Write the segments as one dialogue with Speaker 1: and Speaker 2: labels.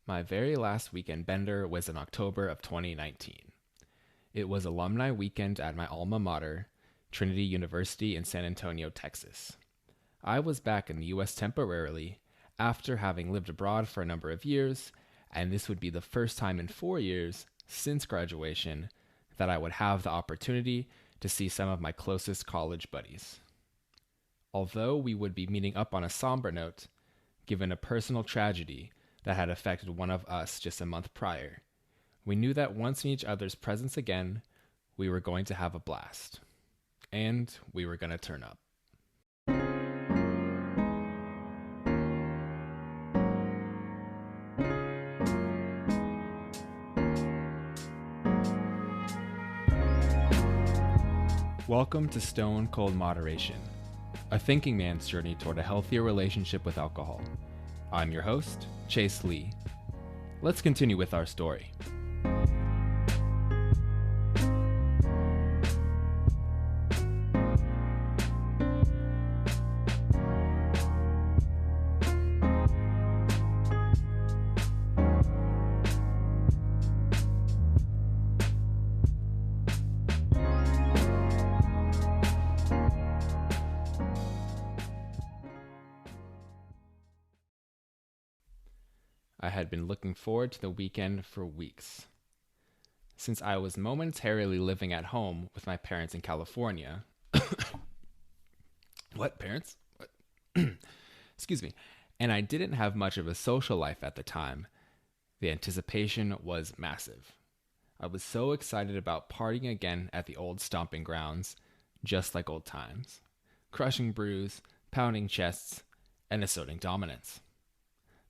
Speaker 1: My very last weekend bender was in October of 2019. It was alumni weekend at my alma mater, Trinity University in San Antonio, Texas. I was back in the US temporarily after having lived abroad for a number of years, and this would be the first time in 4 years since graduation that I would have the opportunity to see some of my closest college buddies. Although we would be meeting up on a somber note, given a personal tragedy that had affected one of us just a month prior, we knew that once in each other's presence again, we were going to have a blast. And we were going to turn up. Welcome to Stone Cold Moderation, a thinking man's journey toward a healthier relationship with alcohol. I'm your host, Chase Lee. Let's continue with our story. I had been looking forward to the weekend for weeks. Since I was momentarily living at home with my parents in California. What, parents? What? Excuse me. And I didn't have much of a social life at the time. The anticipation was massive. I was so excited about partying again at the old stomping grounds, just like old times. Crushing brews, pounding chests, and asserting dominance.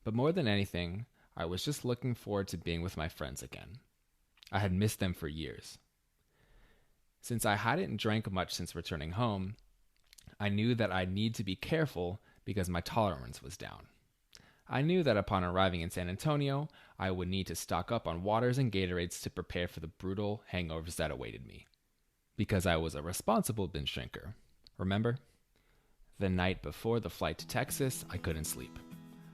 Speaker 1: But more than anything, I was just looking forward to being with my friends again. I had missed them for years. Since I hadn't drank much since returning home, I knew that I'd need to be careful because my tolerance was down. I knew that upon arriving in San Antonio, I would need to stock up on waters and Gatorades to prepare for the brutal hangovers that awaited me. Because I was a responsible binge drinker. Remember? The night before the flight to Texas, I couldn't sleep.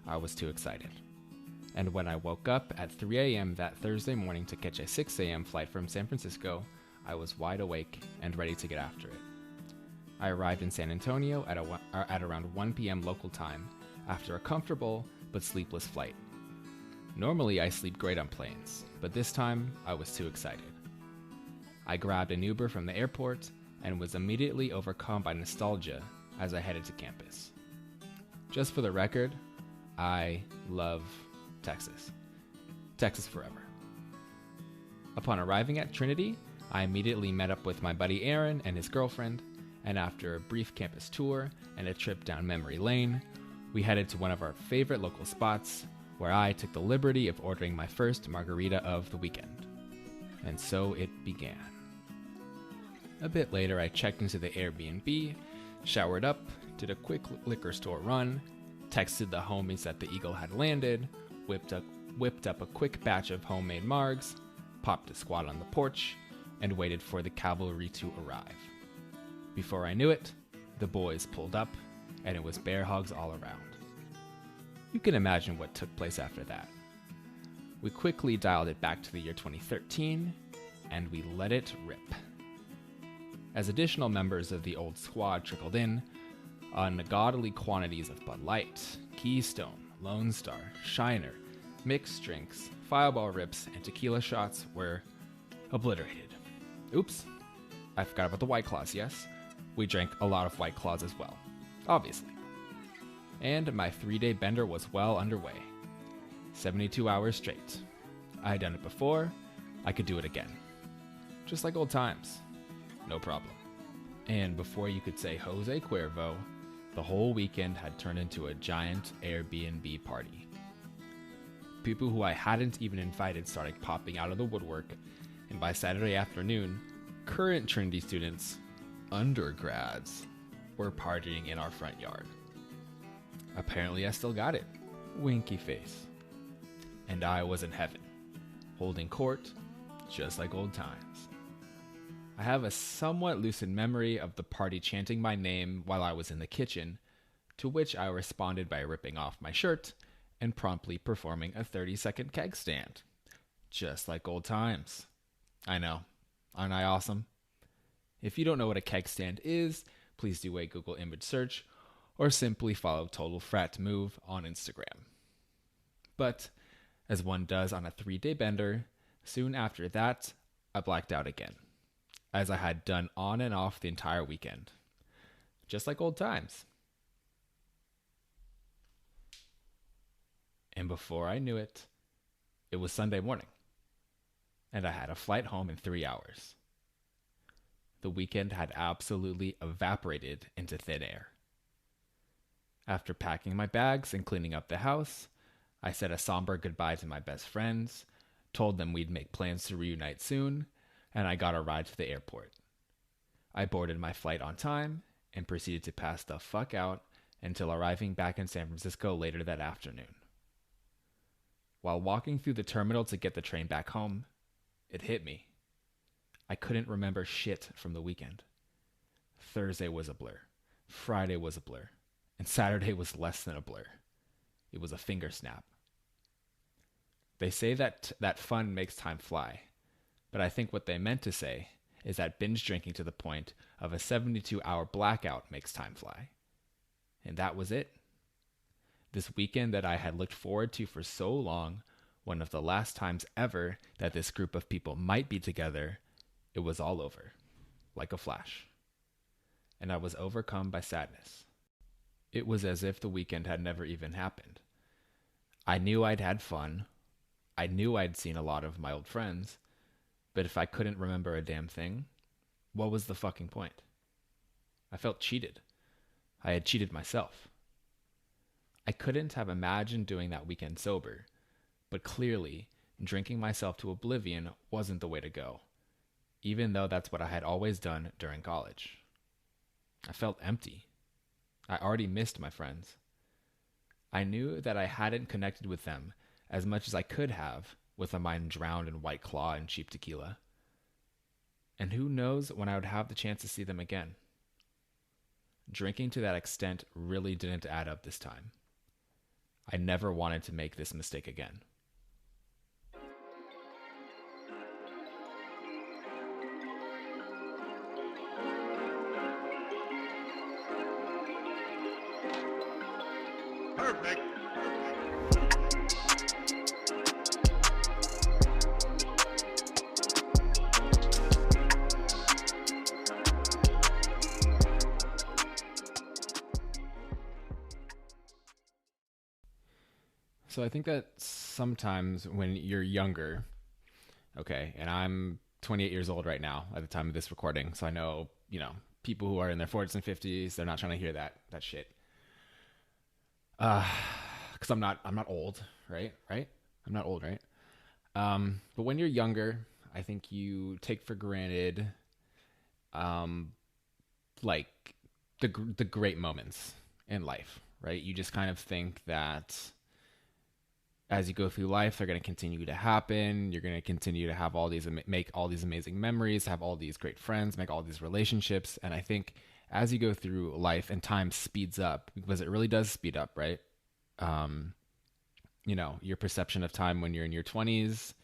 Speaker 1: I was too excited. And when I woke up at 3 a.m. that Thursday morning to catch a 6 a.m. flight from San Francisco, I was wide awake and ready to get after it. I arrived in San Antonio at around 1 p.m. local time after a comfortable but sleepless flight. Normally I sleep great on planes, but this time I was too excited. I grabbed an Uber from the airport and was immediately overcome by nostalgia as I headed to campus. Just for the record, I love Texas. Texas forever. Upon arriving at Trinity, I immediately met up with my buddy Aaron and his girlfriend, and after a brief campus tour and a trip down memory lane, we headed to one of our favorite local spots, where I took the liberty of ordering my first margarita of the weekend. And so it began. A bit later, I checked into the Airbnb, showered up, did a quick liquor store run, texted the homies that the Eagle had landed, whipped up a quick batch of homemade margs, popped a squat on the porch, and waited for the cavalry to arrive. Before I knew it, the boys pulled up, and it was bear hugs all around. You can imagine what took place after that. We quickly dialed it back to the year 2013, and we let it rip. As additional members of the old squad trickled in, ungodly quantities of Bud Light, Keystone, Lone Star, Shiner, mixed drinks, Fireball rips, and tequila shots were obliterated. Oops, I forgot about the White Claws, yes? We drank a lot of White Claws as well, obviously. And my 3-day bender was well underway. 72 hours straight. I had done it before, I could do it again. Just like old times. No problem. And before you could say Jose Cuervo, the whole weekend had turned into a giant Airbnb party. People who I hadn't even invited started popping out of the woodwork, and by Saturday afternoon, current Trinity students, undergrads, were partying in our front yard. Apparently I still got it. Winky face. And I was in heaven, holding court, just like old times. I have a somewhat lucid memory of the party chanting my name while I was in the kitchen, to which I responded by ripping off my shirt and promptly performing a 30-second keg stand. Just like old times. I know. Aren't I awesome? If you don't know what a keg stand is, please do a Google image search or simply follow Total Frat Move on Instagram. But, as one does on a 3-day bender, soon after that, I blacked out again, as I had done on and off the entire weekend. Just like old times. And before I knew it, it was Sunday morning, and I had a flight home in 3 hours. The weekend had absolutely evaporated into thin air. After packing my bags and cleaning up the house, I said a somber goodbye to my best friends, told them we'd make plans to reunite soon, and I got a ride to the airport. I boarded my flight on time and proceeded to pass the fuck out until arriving back in San Francisco later that afternoon. While walking through the terminal to get the train back home, it hit me. I couldn't remember shit from the weekend. Thursday was a blur. Friday was a blur. And Saturday was less than a blur. It was a finger snap. They say that fun makes time fly. But I think what they meant to say is that binge drinking to the point of a 72-hour blackout makes time fly. And that was it. This weekend that I had looked forward to for so long, one of the last times ever that this group of people might be together, it was all over, like a flash. And I was overcome by sadness. It was as if the weekend had never even happened. I knew I'd had fun. I knew I'd seen a lot of my old friends. But if I couldn't remember a damn thing, what was the fucking point? I felt cheated. I had cheated myself. I couldn't have imagined doing that weekend sober, but clearly, drinking myself to oblivion wasn't the way to go, even though that's what I had always done during college. I felt empty. I already missed my friends. I knew that I hadn't connected with them as much as I could have with a mind drowned in White Claw and cheap tequila. And who knows when I would have the chance to see them again. Drinking to that extent really didn't add up this time. I never wanted to make this mistake again.
Speaker 2: Perfect.
Speaker 1: So I think that sometimes when you're younger, okay, and I'm 28 years old right now at the time of this recording, so I know, people who are in their 40s and 50s, they're not trying to hear that shit. Because I'm not old, right? I'm not old, right? But when you're younger, I think you take for granted, like the great moments in life, right? You just kind of think that as you go through life, they're going to continue to happen. You're going to continue to have make all these amazing memories, have all these great friends, make all these relationships. And I think as you go through life and time speeds up, because it really does speed up, right? Your perception of time when you're in your 20s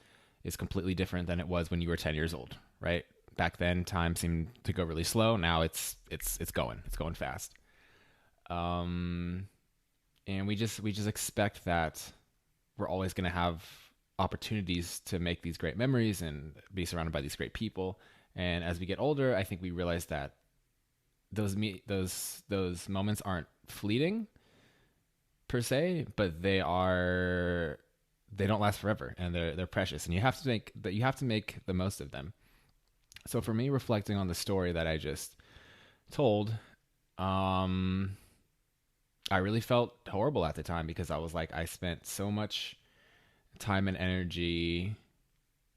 Speaker 1: is completely different than it was when you were 10 years old, right? Back then, time seemed to go really slow. Now it's going fast. And we just expect that we're always going to have opportunities to make these great memories and be surrounded by these great people. And as we get older, I think we realize that those moments aren't fleeting per se, but they don't last forever, and they're precious, and you have to make the most of them. So for me, reflecting on the story that I just told, I really felt horrible at the time because I was like, I spent so much time and energy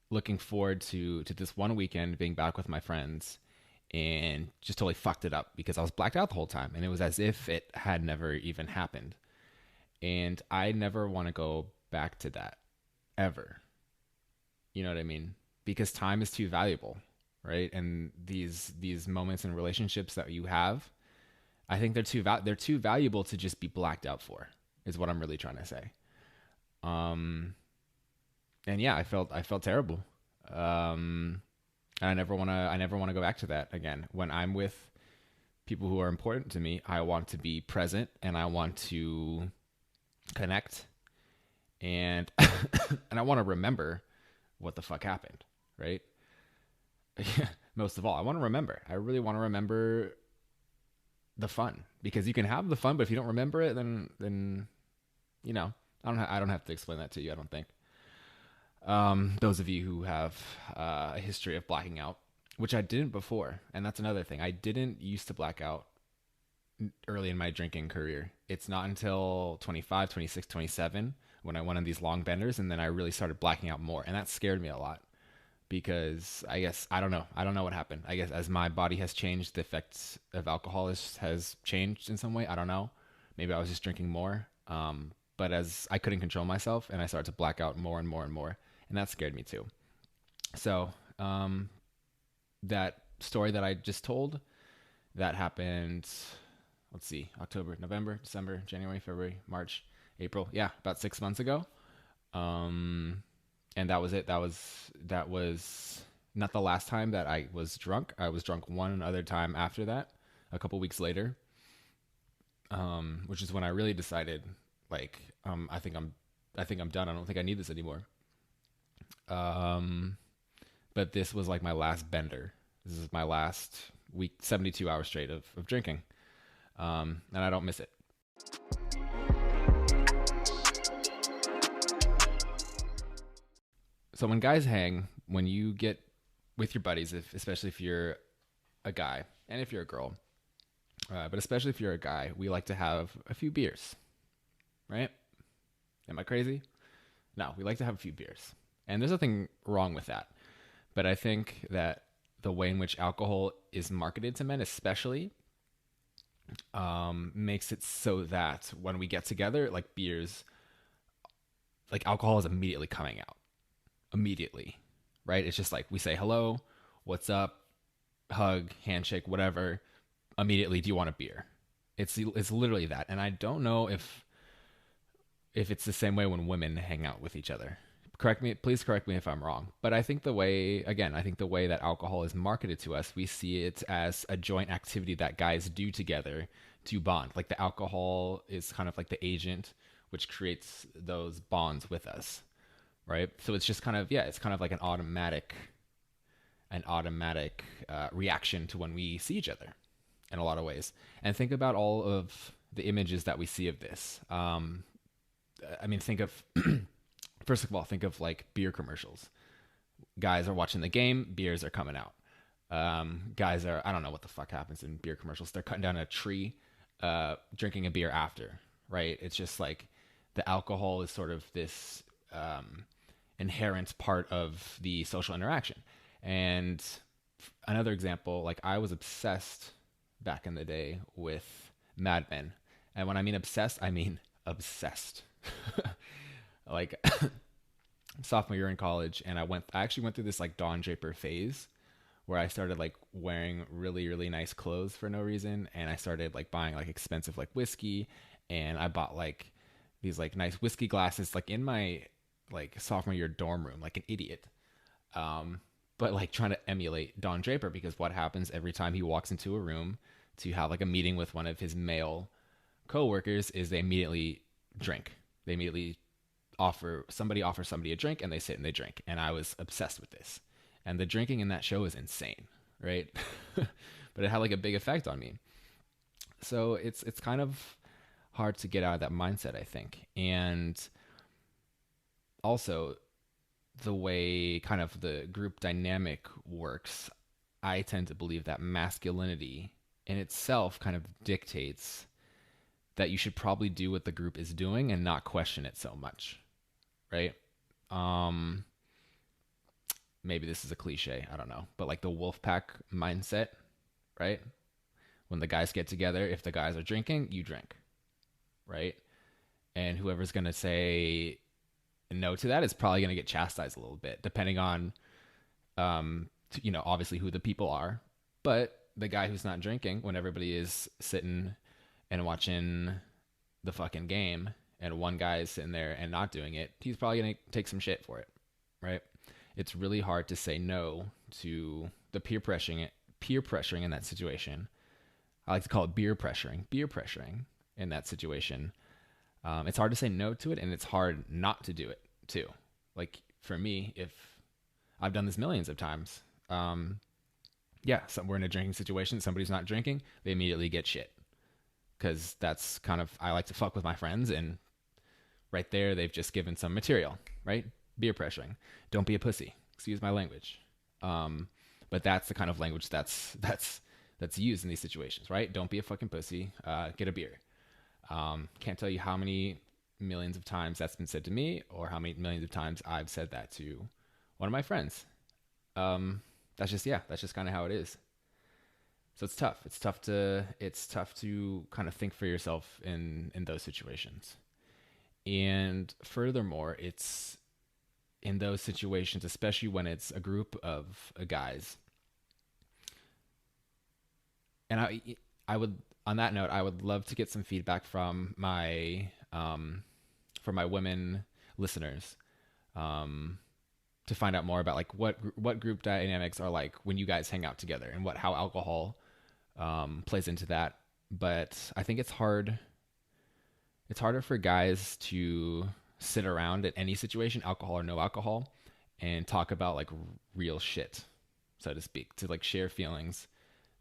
Speaker 1: looking forward to this one weekend being back with my friends, and just totally fucked it up because I was blacked out the whole time, and it was as if it had never even happened. And I never want to go back to that ever. You know what I mean? Because time is too valuable, right? And these moments and relationships that you have, I think they're too valuable to just be blacked out for, is what I'm really trying to say. Um, and yeah, I felt terrible. Um, and I never want to go back to that again. When I'm with people who are important to me, I want to be present and I want to connect and and I want to remember what the fuck happened, right? Most of all, I want to remember. I really want to remember the fun because you can have the fun, but if you don't remember it, then you know, I don't have to explain that to you. I don't think. Those of you who have a history of blacking out, which I didn't before, and that's another thing. I didn't used to black out early in my drinking career. It's not until 25, 26, 27 when I went on these long benders, and then I really started blacking out more, and that scared me a lot because I guess I don't know. I don't know what happened. I guess as my body has changed, the effects of alcohol has changed in some way. I don't know. Maybe I was just drinking more. But as I couldn't control myself, and I started to black out more and more and more, and that scared me too. So that story that I just told that happened. Let's see, October, November, December, January, February, March, April. Yeah, about 6 months ago. Um, and that was it. That was not the last time that I was drunk. I was drunk one other time after that, a couple weeks later, which is when I really decided, like, I think I'm done. I don't think I need this anymore. Um, but this was like my last bender. This is my last week, 72 hours straight of drinking, and I don't miss it. So when guys hang, when you get with your buddies, especially if you're a guy and if you're a girl, but especially if you're a guy, we like to have a few beers, right? Am I crazy? No, we like to have a few beers. And there's nothing wrong with that. But I think that the way in which alcohol is marketed to men, especially, makes it so that when we get together, like beers, like alcohol is immediately coming out. Immediately, right? It's just like we say hello, what's up, hug, handshake, whatever. Immediately, do you want a beer? It's literally that. And I don't know if it's the same way when women hang out with each other. Please correct me if I'm wrong. But I think the way that alcohol is marketed to us, we see it as a joint activity that guys do together to bond. Like the alcohol is kind of like the agent which creates those bonds with us, right? So it's just kind of, yeah, it's kind of like an automatic reaction to when we see each other in a lot of ways. And think about all of the images that we see of this. I mean, think of first of all, think of like beer commercials. Guys are watching the game, beers are coming out. Guys are, I don't know what the fuck happens in beer commercials. They're cutting down a tree, drinking a beer after, right? It's just like the alcohol is sort of this inherent part of the social interaction. And another example, like I was obsessed back in the day with Mad Men. And when I mean obsessed, I mean obsessed. Like sophomore year in college, and I actually went through this like Don Draper phase where I started like wearing really really nice clothes for no reason, and I started like buying like expensive like whiskey, and I bought like these like nice whiskey glasses like in my like sophomore year dorm room like an idiot. But like trying to emulate Don Draper, because what happens every time he walks into a room to have like a meeting with one of his male coworkers is they immediately drink. They immediately offers somebody a drink, and they sit and they drink. And I was obsessed with this. And the drinking in that show is insane, right? But it had like a big effect on me. So it's kind of hard to get out of that mindset, I think. And also the way kind of the group dynamic works, I tend to believe that masculinity in itself kind of dictates that you should probably do what the group is doing and not question it so much, right? Um, Maybe this is a cliche, I don't know, but like the wolf pack mindset, right? When the guys get together, if the guys are drinking, you drink, right? And whoever's going to say no to that is probably going to get chastised a little bit, depending on, obviously who the people are. But the guy who's not drinking, when everybody is sitting and watching the fucking game and one guy is sitting there and not doing it, he's probably going to take some shit for it, right? It's really hard to say no to the peer pressuring in that situation. I like to call it beer pressuring in that situation. It's hard to say no to it, and it's hard not to do it too. Like for me, if I've done this millions of times, yeah, so we're in a drinking situation, somebody's not drinking, they immediately get shit because that's kind of, I like to fuck with my friends, and right there they've just given some material, right? Beer pressuring. Don't be a pussy. Excuse my language. But that's the kind of language that's used in these situations, right? Don't be a fucking pussy. Get a beer. Can't tell you how many millions of times that's been said to me, or how many millions of times I've said that to one of my friends. That's just kind of how it is. So it's tough. It's tough to kind of think for yourself in those situations. And furthermore, it's in those situations, especially when it's a group of guys. And I would, on that note, I would love to get some feedback from my women listeners, to find out more about like what group dynamics are like when you guys hang out together, and how alcohol plays into that. But I think it's hard. It's harder for guys to sit around at any situation, alcohol or no alcohol, and talk about like real shit, so to speak, to like share feelings,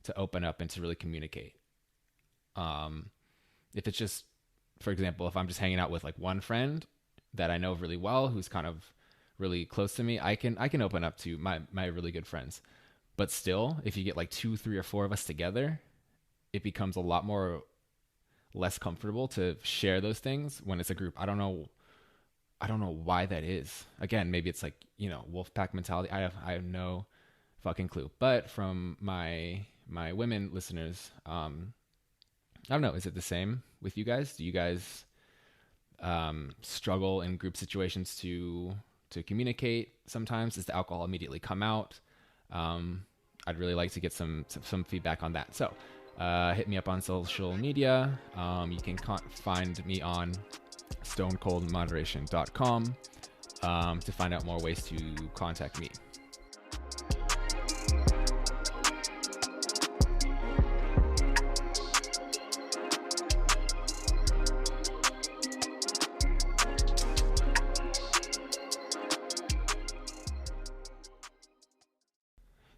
Speaker 1: to open up and to really communicate. If it's just, for example, if I'm just hanging out with like one friend that I know really well, who's kind of really close to me, I can open up to my really good friends. But still, if you get like two, three, or four of us together, it becomes a lot more less comfortable to share those things when it's a group. I don't know why that is. Again, maybe it's like, wolf pack mentality. I have no fucking clue. But from my women listeners, I don't know. Is it the same with you guys? Do you guys struggle in group situations to communicate sometimes? Does the alcohol immediately come out? I'd really like to get some feedback on that. So hit me up on social media. You can find me on stonecoldmoderation.com to find out more ways to contact me.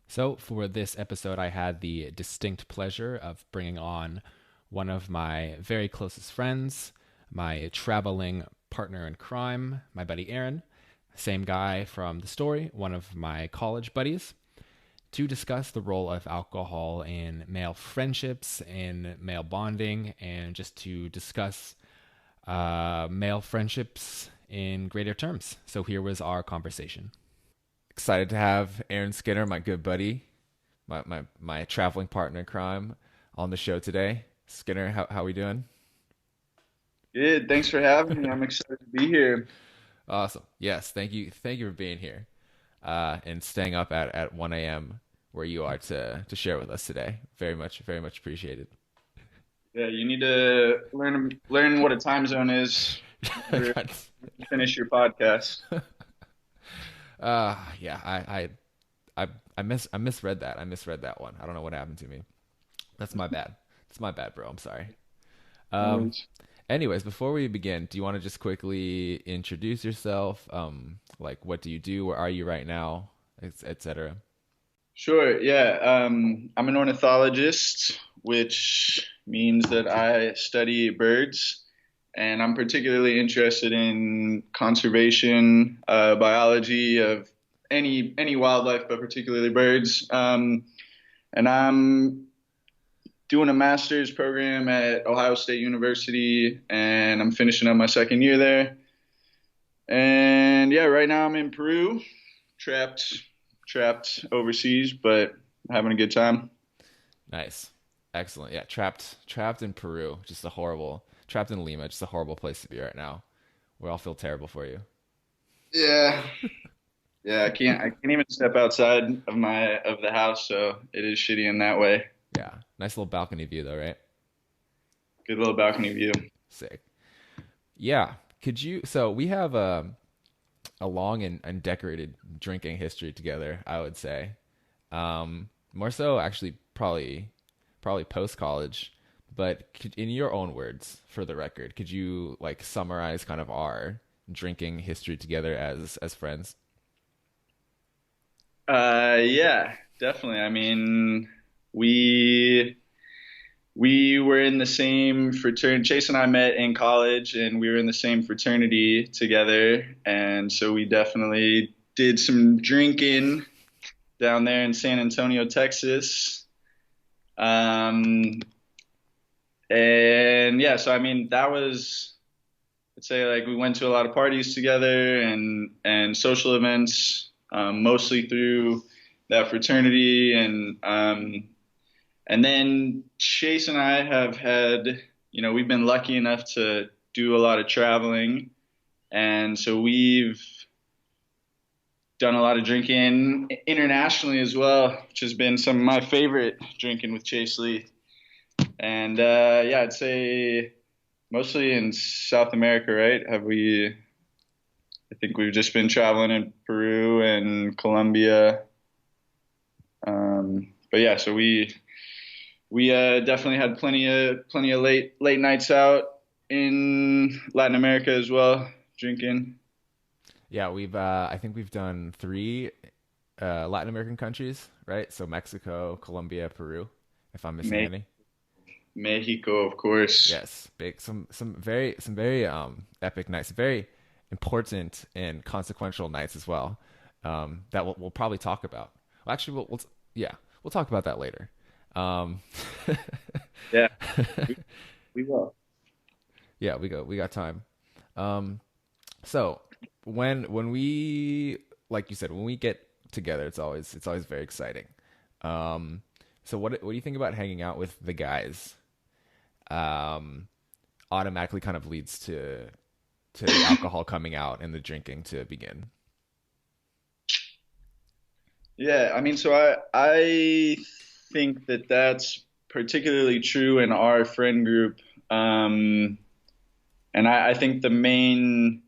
Speaker 1: So for this episode, I had the distinct pleasure of bringing on one of my very closest friends, my traveling partner in crime, my buddy Aaron, same guy from the story, one of my college buddies, to discuss the role of alcohol in male friendships, in male bonding, and just to discuss male friendships in greater terms. So here was our conversation. Excited to have Aaron Skinner, my good buddy, my traveling partner in crime, on the show today. Skinner, how we doing?
Speaker 2: Good. Thanks for having me. I'm excited to be here.
Speaker 1: Awesome. Yes, thank you for being here, and staying up at 1 a.m. where you are to share with us today. Very much appreciated.
Speaker 2: Yeah, you need to learn what a time zone is whenever you finish your podcast.
Speaker 1: Yeah, I misread that. I misread that one. I don't know what happened to me. That's my bad. It's my bad, bro. I'm sorry.
Speaker 2: No
Speaker 1: Um,
Speaker 2: worries.
Speaker 1: Anyways, before we begin, do you want to just quickly introduce yourself? Like what do you do? Where are you right now? Etc.
Speaker 2: Sure. Yeah. I'm an ornithologist, which means that I study birds, and I'm particularly interested in conservation, biology of any wildlife, but particularly birds. And I'm doing a master's program at Ohio State University, and I'm finishing up my second year there. And yeah, right now I'm in Peru, trapped, trapped overseas, but having a good time.
Speaker 1: Nice. Excellent. Yeah, trapped in Peru. Just a horrible trapped in Lima, just a horrible place to be right now. We all feel terrible for you.
Speaker 2: Yeah, yeah, I can't even step outside of the house, so it is shitty in that way.
Speaker 1: Yeah. Nice little balcony view though, right?
Speaker 2: Good little balcony view.
Speaker 1: Sick. Yeah. Could you? So we have a long and decorated drinking history together, I would say. More so, actually, probably post college. But in your own words, for the record, could you like summarize kind of our drinking history together as friends?
Speaker 2: Yeah, definitely. I mean, we we were in the same fraternity. Chase and I met in college, and we were in the same fraternity together. And so we definitely did some drinking down there in San Antonio, Texas. Um, and yeah, so I mean, that was, I'd say like we went to a lot of parties together and social events, mostly through that fraternity. And then Chase and I have had, we've been lucky enough to do a lot of traveling. And so we've done a lot of drinking internationally as well, which has been some of my favorite drinking with Chase Lee. And yeah, I'd say mostly in South America, right? I think we've just been traveling in Peru and Colombia. But yeah, so we definitely had plenty of late nights out in Latin America as well, drinking.
Speaker 1: Yeah, I think we've done three Latin American countries, right? So Mexico, Colombia, Peru, if I'm missing
Speaker 2: Me-
Speaker 1: any.
Speaker 2: Mexico, of course.
Speaker 1: Yes, big some very epic nights, very important and consequential nights as well. That we'll probably talk about. Well, actually, yeah, we'll talk about that later. Um,
Speaker 2: Yeah, we, we will.
Speaker 1: yeah, we got time. Um, so when we like you said when we get together, it's always very exciting. Um, so what do you think about hanging out with the guys? Um, Automatically kind of leads to the alcohol coming out and the drinking to begin.
Speaker 2: Yeah, I mean, so I think that that's particularly true in our friend group. Um, and I think the main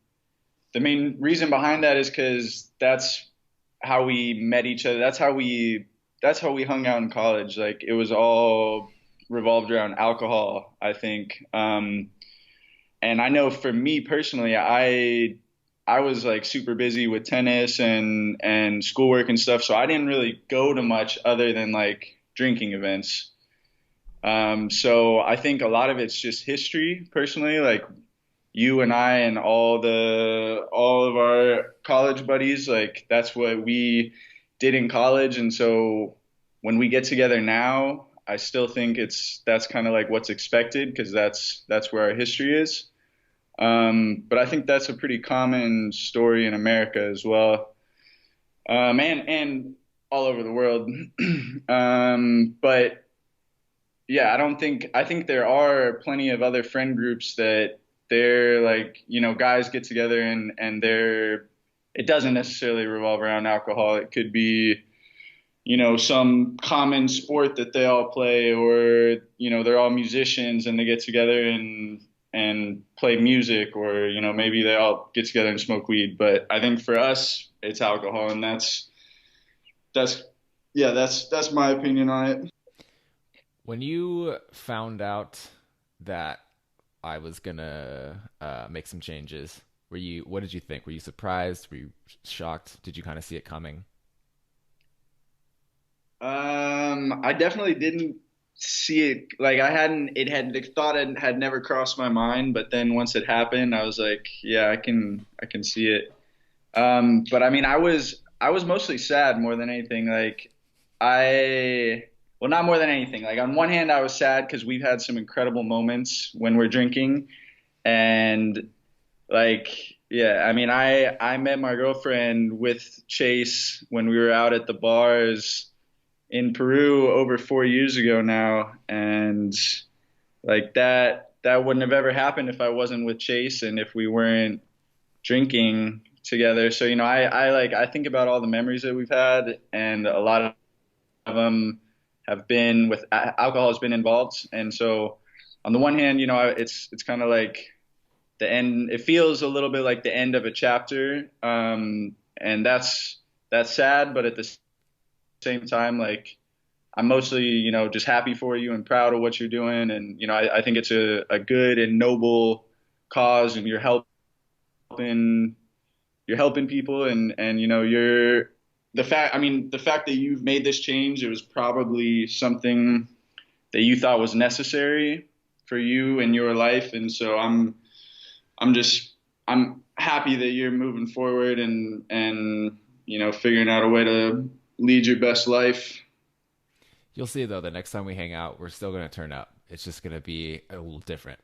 Speaker 2: reason behind that is because that's how we met each other. That's how we hung out in college. Like it was all revolved around alcohol, I think. And I know for me personally, I was like super busy with tennis and schoolwork and stuff, so I didn't really go to much other than like drinking events. So I think a lot of it's just history personally, like you and I and all of our college buddies, like that's what we did in college. And so when we get together now, I still think that's kind of like what's expected because that's where our history is. But I think that's a pretty common story in America as well, and all over the world. But yeah, I think there are plenty of other friend groups that they're like, guys get together and it doesn't necessarily revolve around alcohol. It could be, some common sport that they all play, or, they're all musicians and they get together and play music, or, maybe they all get together and smoke weed. But I think for us, it's alcohol, and that's, yeah, that's my opinion on it.
Speaker 1: When you found out that I was gonna make some changes, what did you think? Were you surprised? Were you shocked? Did you kind of see it coming?
Speaker 2: I definitely didn't see it. Like the thought had never crossed my mind, but then once it happened, I was like, yeah, I can see it. But I mean, I was mostly sad more than anything. Like I, well, not more than anything. Like on one hand, I was sad because we've had some incredible moments when we're drinking, and like, yeah, I mean, I met my girlfriend with Chase when we were out at the bars in Peru over 4 years ago now, and like that wouldn't have ever happened if I wasn't with Chase and if we weren't drinking together. So I think about all the memories that we've had, and a lot of them have been with alcohol has been involved. And so on the one hand, it's kind of like the end. It feels a little bit like the end of a chapter, and that's sad. But at the same time, like I'm mostly, just happy for you and proud of what you're doing, and I think it's a good and noble cause, and helping you're helping people, and you're the fact. I mean, the fact that you've made this change, it was probably something that you thought was necessary for you in your life, and so I'm just I'm happy that you're moving forward and figuring out a way to lead your best life.
Speaker 1: You'll see though, the next time we hang out, we're still going to turn up. It's just going to be a little different.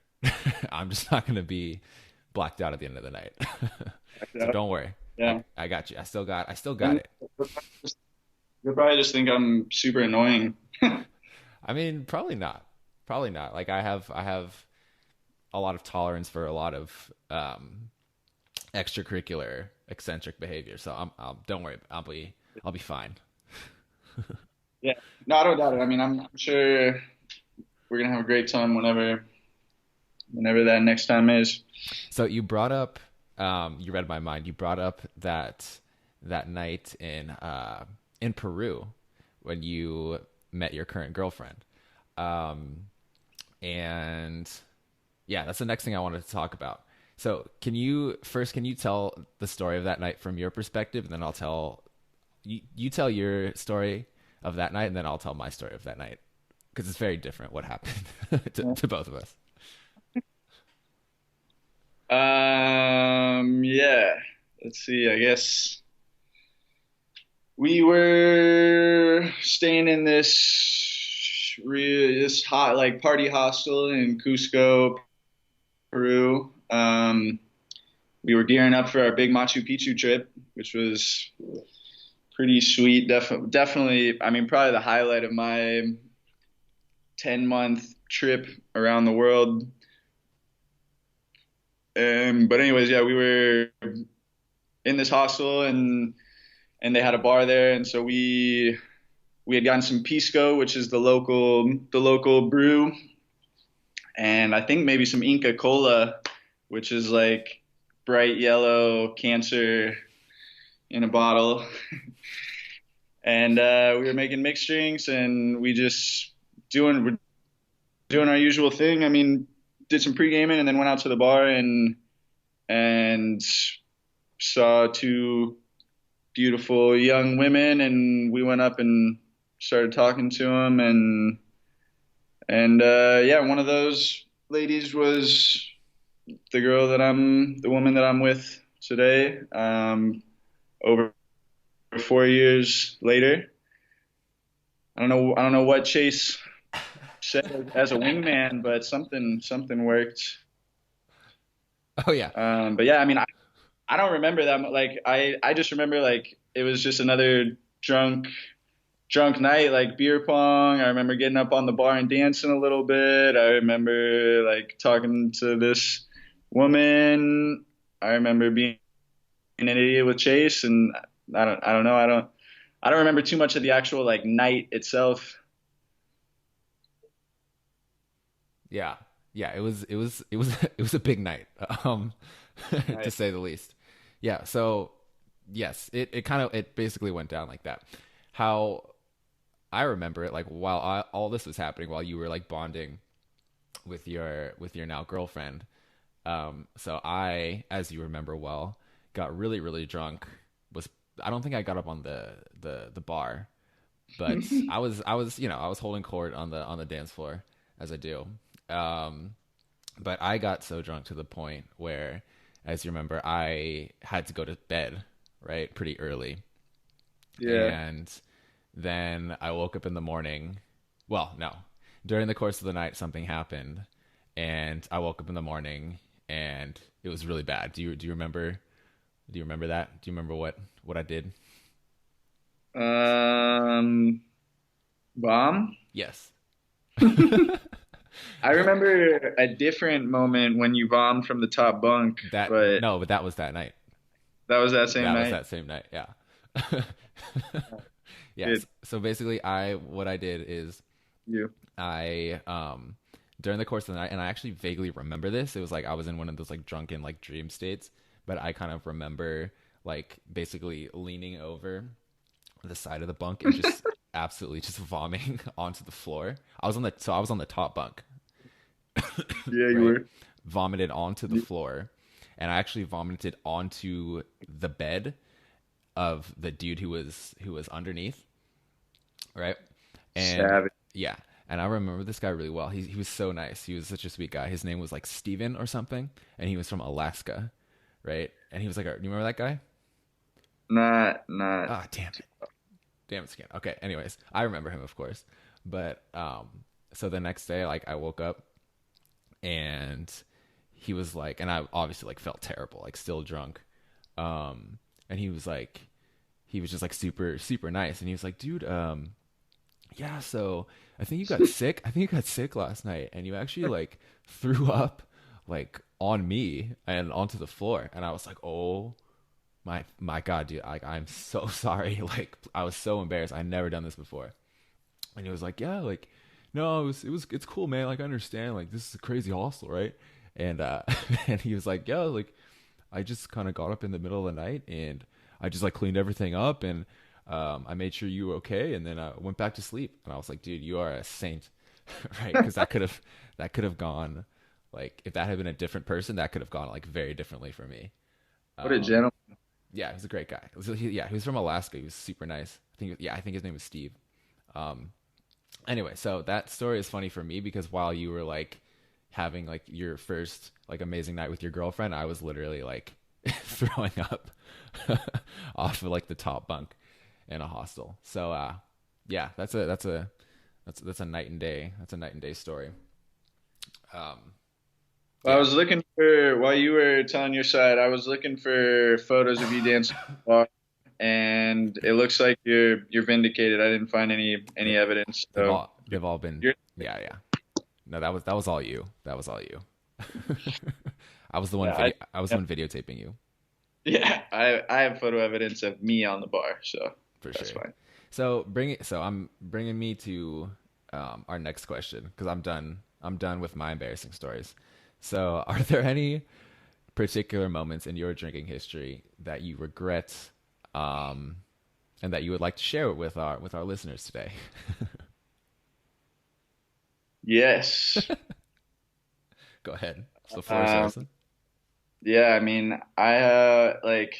Speaker 1: I'm just not going to be blacked out at the end of the night. So don't worry.
Speaker 2: Yeah.
Speaker 1: I got you. I still got
Speaker 2: And
Speaker 1: it.
Speaker 2: you'll probably just think I'm super annoying.
Speaker 1: I mean, probably not. Probably not. Like I have a lot of tolerance for a lot of extracurricular eccentric behavior. So don't worry. I'll be fine.
Speaker 2: Yeah. No, I don't doubt it. I mean, I'm sure we're gonna have a great time whenever that next time is.
Speaker 1: So you brought up, you read my mind. You brought up that night in Peru when you met your current girlfriend, um, and yeah, that's the next thing I wanted to talk about. So can you tell the story of that night from your perspective, and then you tell your story of that night, and then I'll tell my story of that night because it's very different what happened to both of us.
Speaker 2: Yeah. Let's see. I guess we were staying in this hot like party hostel in Cusco, Peru. We were gearing up for our big Machu Picchu trip, which was pretty sweet. Definitely. I mean, probably the highlight of my 10-month trip around the world. But anyways, yeah, we were in this hostel and they had a bar there, and so we had gotten some pisco, which is the local brew, and I think maybe some Inca Cola, which is like bright yellow cancer in a bottle. And we were making mixed drinks, and we just doing our usual thing. I mean, did some pre-gaming and then went out to the bar and saw two beautiful young women, and we went up and started talking to them, and yeah, one of those ladies was the woman that I'm with today. Over 4 years later, I don't know what Chase said as a wingman, but something worked.
Speaker 1: Oh yeah.
Speaker 2: But yeah, I mean, I don't remember that. Like, I just remember like it was just another drunk night, like beer pong. I remember getting up on the bar and dancing a little bit. I remember like talking to this woman. I remember being an idiot with Chase, and I don't know. I don't remember too much of the actual like night itself.
Speaker 1: Yeah, yeah, it was a big night, to
Speaker 2: Right.
Speaker 1: say the least. Yeah, so yes, it basically went down like that. How I remember it, like while all this was happening, while you were like bonding with your now girlfriend. So I, as you remember well, got really really drunk. Was I don't think I got up on the bar, but I was holding court on the dance floor as I do. Um, but I got so drunk to the point where, as you remember, I had to go to bed, right, pretty early.
Speaker 2: Yeah.
Speaker 1: And then I woke up in the morning. Well, no. During the course of the night, something happened, and I woke up in the morning, and it was really bad. Do you remember? Do you remember that? Do you remember what I did?
Speaker 2: Um, Bomb.
Speaker 1: Yes.
Speaker 2: I remember a different moment when you bombed from the top bunk,
Speaker 1: That
Speaker 2: but
Speaker 1: no, but that was that night.
Speaker 2: that was that same
Speaker 1: That was
Speaker 2: night.
Speaker 1: that same night. Yeah. Yes.
Speaker 2: Good.
Speaker 1: So basically, I what I did is
Speaker 2: You.
Speaker 1: I during the course of the night, and I actually vaguely remember this. It was like I was in one of those like drunken like dream states, but I kind of remember like basically leaning over the side of the bunk and just absolutely just vomiting onto the floor. I was on the top bunk,
Speaker 2: Yeah, you
Speaker 1: right?
Speaker 2: were.
Speaker 1: Vomited onto the floor, and I actually vomited onto the bed of the dude who was underneath, right? And
Speaker 2: Savage.
Speaker 1: yeah, and I remember this guy really well. He was so nice. He was such a sweet guy. His name was like Steven or something, and he was from Alaska, right? And he was like, "Do you remember that guy?"
Speaker 2: Not.
Speaker 1: Ah, damn it, Skin. Okay, anyways, I remember him, of course, but so the next day, like I woke up and he was like, and I obviously like felt terrible, like still drunk, and he was just like super nice, and he was like, dude, yeah, so I think you got sick. I think you got sick last night, and you actually like threw up like on me and onto the floor, and I was like, oh my god, dude, I'm so sorry. Like I was so embarrassed. I never done this before, and he was like, yeah, like no, it's cool, man. Like I understand. Like this is a crazy hostel, right? And and he was like, yeah, like I just kind of got up in the middle of the night and I just like cleaned everything up and I made sure you were okay and then I went back to sleep. And I was like, dude, you are a saint, right? Because that could have gone like if that had been a different person, that could have gone like very differently for me.
Speaker 2: What a
Speaker 1: Um,
Speaker 2: gentleman.
Speaker 1: yeah, he was a great guy. Yeah, he was from Alaska. He was super nice. I think his name was Steve. Um, anyway, so that story is funny for me because while you were like having like your first like amazing night with your girlfriend, I was literally like throwing up off of like the top bunk in a hostel. So yeah, that's a night and day. That's a night and day story. Um
Speaker 2: Well, I
Speaker 1: yeah.
Speaker 2: was looking for while you were telling your side, I was looking for photos of you dancing on the bar, and it looks like you're vindicated. I didn't find
Speaker 1: They,
Speaker 2: any evidence, so
Speaker 1: they've all been
Speaker 2: you're
Speaker 1: yeah. No, that was all you. That was all you.
Speaker 2: yeah,
Speaker 1: I was the
Speaker 2: yeah,
Speaker 1: one videotaping you
Speaker 2: yeah. I have photo evidence of me on the bar, so
Speaker 1: for
Speaker 2: that's
Speaker 1: sure.
Speaker 2: fine.
Speaker 1: So I'm bringing me to our next question because I'm done with my embarrassing stories. So, are there any particular moments in your drinking history that you regret, um, and that you would like to share with our listeners today?
Speaker 2: Yes.
Speaker 1: Go ahead. So the floor is
Speaker 2: Um,
Speaker 1: yours.
Speaker 2: yeah, I mean, I like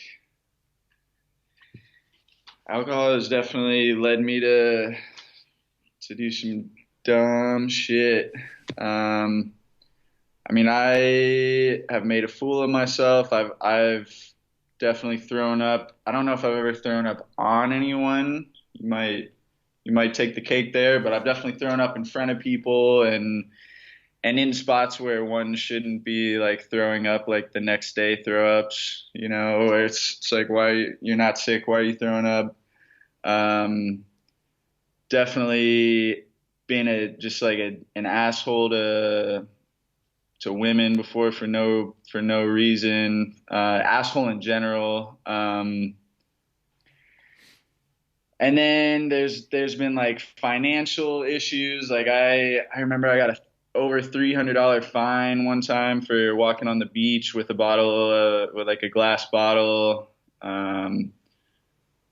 Speaker 2: alcohol has definitely led me to do some dumb shit. Um, I mean, I have made a fool of myself. I've definitely thrown up. I don't know if I've ever thrown up on anyone. You might take the cake there, but I've definitely thrown up in front of people and in spots where one shouldn't be like throwing up, like the next day throw ups, where it's like why you're not sick, why are you throwing up? Um, Definitely been just like an asshole to women before for no reason. Asshole in general. And then there's been like financial issues. Like I remember I got a over $300 fine one time for walking on the beach with a bottle with like a glass bottle. Um,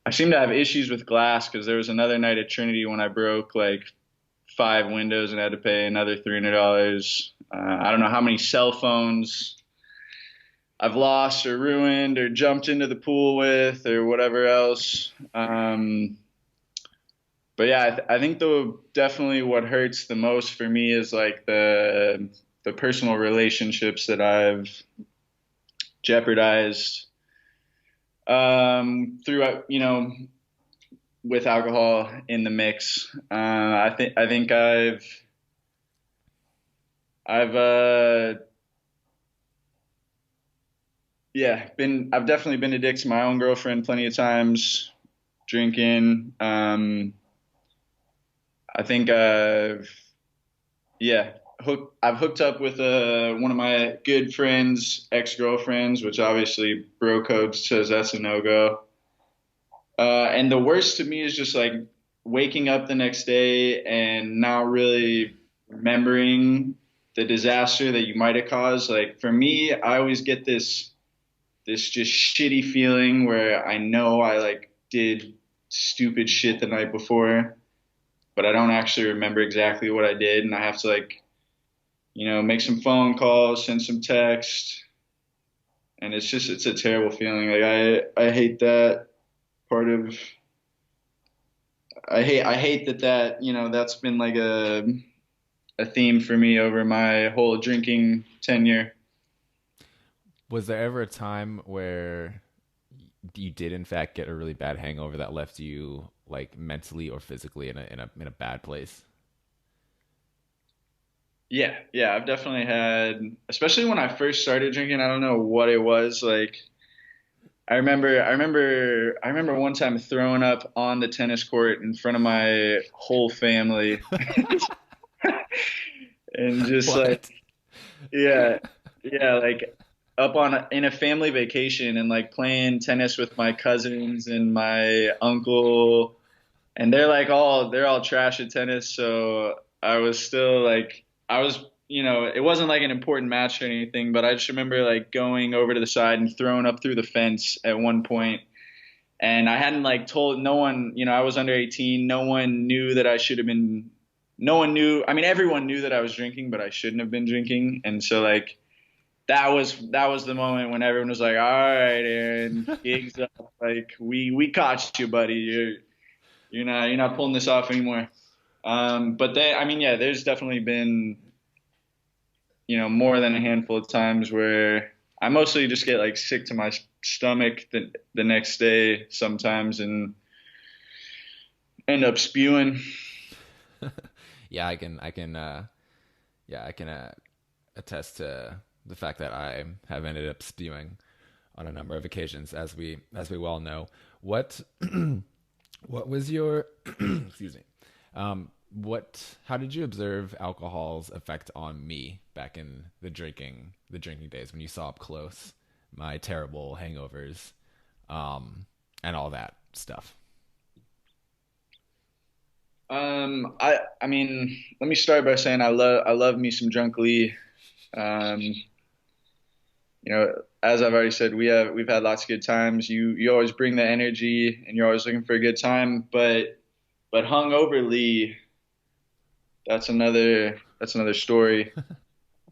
Speaker 2: I seem to have issues with glass because there was another night at Trinity when I broke like 5 windows and had to pay another $300. I don't know how many cell phones I've lost or ruined or jumped into the pool with or whatever else. But yeah, I think though definitely what hurts the most for me is like the personal relationships that I've jeopardized throughout, with alcohol in the mix. I think I've yeah, I've definitely been a dick to my own girlfriend plenty of times, drinking. I think yeah, I've hooked up with one of my good friends' ex-girlfriends, which obviously bro code says that's a no-go. And the worst to me is just like waking up the next day and not really remembering. the disaster that you might have caused. Like for me, I always get this just shitty feeling where I know I like did stupid shit the night before, but I don't actually remember exactly what I did, and I have to like, make some phone calls, send some text, and it's a terrible feeling. Like I hate that part of I hate that that's been like a theme for me over my whole drinking tenure.
Speaker 1: Was there ever a time where you did in fact get a really bad hangover that left you like mentally or physically in a bad place?
Speaker 2: Yeah, yeah, I've definitely had, especially when I first started drinking, I don't know what it was. Like I remember one time throwing up on the tennis court in front of my whole family and just like,
Speaker 1: What?
Speaker 2: yeah, yeah, like up on in a family vacation and like playing tennis with my cousins and my uncle, and they're all trash at tennis, so I was still like I was it wasn't like an important match or anything, but I just remember like going over to the side and throwing up through the fence at one point, and I hadn't like told no one, I was under 18, no one knew that I should have been, no one knew, I mean everyone knew that I was drinking, but I shouldn't have been drinking, and so like that was the moment when everyone was like, all right, Aaron, gigs up, like we caught you, buddy, you're not pulling this off anymore. But I mean, yeah, there's definitely been, more than a handful of times where I mostly just get like sick to my stomach the next day sometimes and end up spewing.
Speaker 1: Yeah, I can attest to the fact that I have ended up spewing on a number of occasions, as we well know. What what was your excuse me? How did you observe alcohol's effect on me back in the drinking days when you saw up close my terrible hangovers, and all that stuff?
Speaker 2: I mean, let me start by saying I love me some Drunk Lee. Um, as I've already said, we've had lots of good times. You always bring the energy, and you're always looking for a good time. But hungover Lee, that's another story.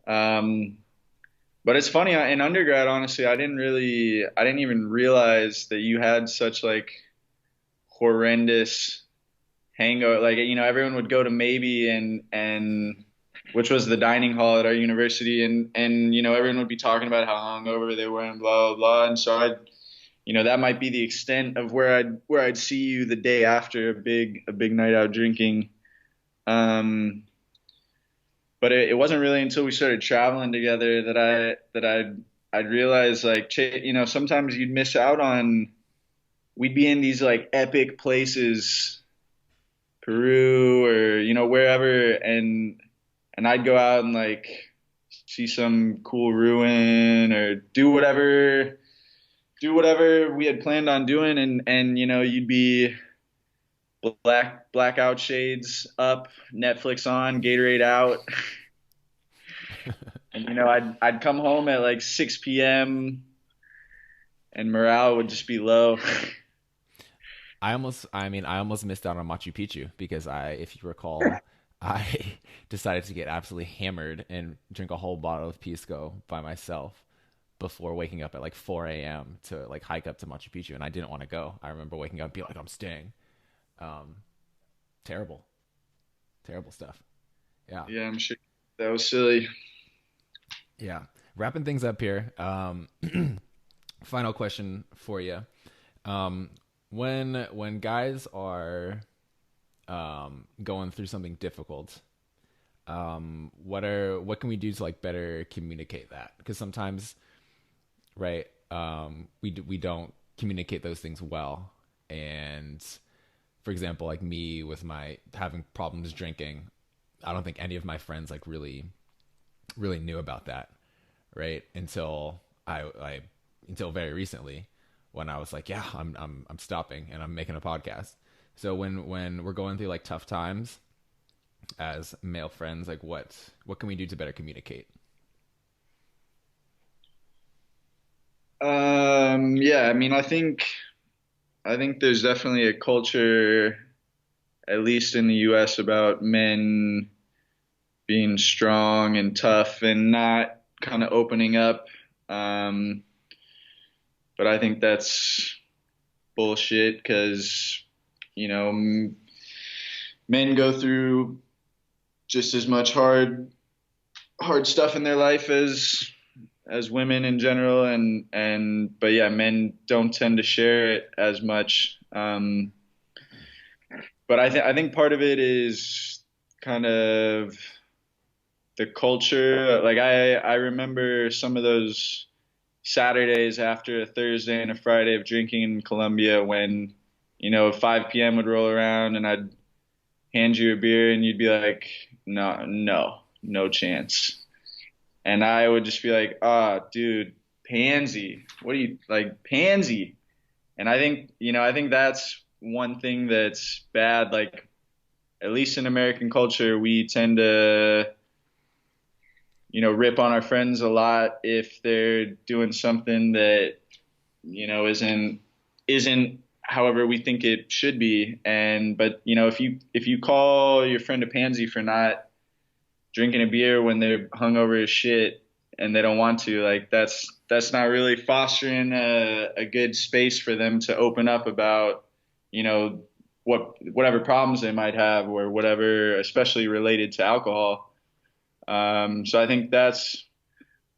Speaker 2: Um, but it's funny in undergrad, honestly, I didn't even realize that you had such like horrendous hangover. Like everyone would go to maybe and which was the dining hall at our university, and everyone would be talking about how hungover they were and blah blah blah. And so that might be the extent of where I'd see you the day after a big night out drinking. Um, but it wasn't really until we started traveling together that I'd realize like sometimes you'd miss out on, we'd be in these like epic places, Peru or wherever, and I'd go out and like see some cool ruin or do whatever we had planned on doing, and you'd be blackout shades up, Netflix on, Gatorade out, and I'd come home at like 6 p.m. and morale would just be low.
Speaker 1: I almost missed out on Machu Picchu because if you recall, I decided to get absolutely hammered and drink a whole bottle of Pisco by myself before waking up at like 4 a.m. to like hike up to Machu Picchu, and I didn't want to go. I remember waking up and be like, I'm staying. Um, Terrible, terrible stuff. Yeah,
Speaker 2: Yeah, I'm sure that was silly.
Speaker 1: yeah. Wrapping things up here. Final question for you. When guys are going through something difficult, what can we do to like better communicate that? Because sometimes, right, we don't communicate those things well. And for example, like me with my having problems drinking, I don't think any of my friends like really knew about that, right? Until very recently, when I was like, yeah, I'm stopping and I'm making a podcast. So when we're going through like tough times, as male friends? Like what can we do to better communicate?
Speaker 2: Yeah, I mean, I think there's definitely a culture, at least in the U.S., about men being strong and tough and not kind of opening up. Um, but I think that's bullshit because, men go through just as much hard stuff in their life as women in general, and but yeah, men don't tend to share it as much. But I think part of it is kind of the culture. Like I remember some of those Saturdays after a Thursday and a Friday of drinking in Colombia when 5 p.m. would roll around and I'd hand you a beer and you'd be like, no, no, no chance. And I would just be like, ah, dude, pansy. What do you like, pansy? And I think that's one thing that's bad. Like, at least in American culture, we tend to, rip on our friends a lot if they're doing something that, isn't however we think it should be. But if you call your friend a pansy for not drinking a beer when they're hungover as shit and they don't want to, like that's not really fostering a good space for them to open up about, you know, whatever problems they might have or whatever, especially related to alcohol. So I think that's